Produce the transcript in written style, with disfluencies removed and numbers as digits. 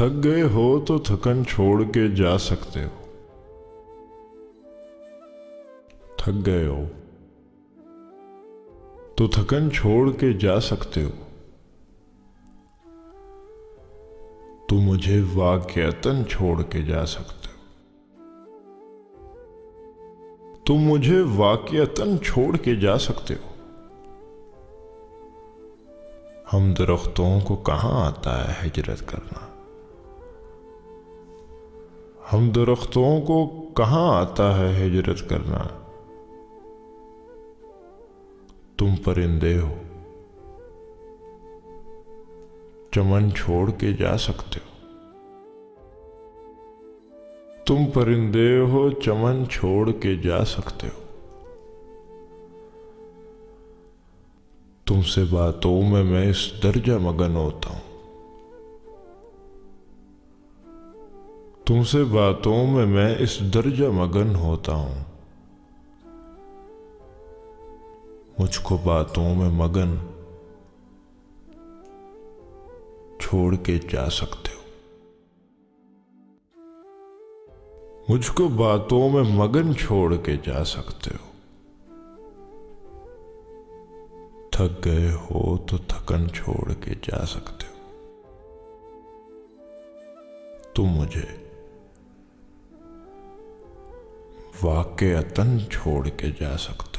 थक गए हो तो थकन छोड़ के जा सकते हो। थक गए हो तो थकन छोड़ के जा सकते हो। तुम मुझे वाकयातन छोड़ के जा सकते हो। तुम मुझे वाकयातन छोड़ के जा सकते हो। हम दरख्तों को कहां आता है हिजरत करना। हम दरख्तों को कहां आता है हिजरत करना। तुम परिंदे हो, चमन छोड़ के जा सकते हो। तुम परिंदे हो, चमन छोड़ के जा सकते हो। तुमसे बातों में मैं इस दर्जा मगन होता हूं। तुमसे बातों में मैं इस दर्जा मगन होता हूं। मुझको बातों में मगन छोड़ के जा सकते हो। मुझको बातों में मगन छोड़ के जा सकते हो। थक गए हो तो थकन छोड़ के जा सकते हो। तुम मुझे वाकयातन छोड़ के जा सकते हो।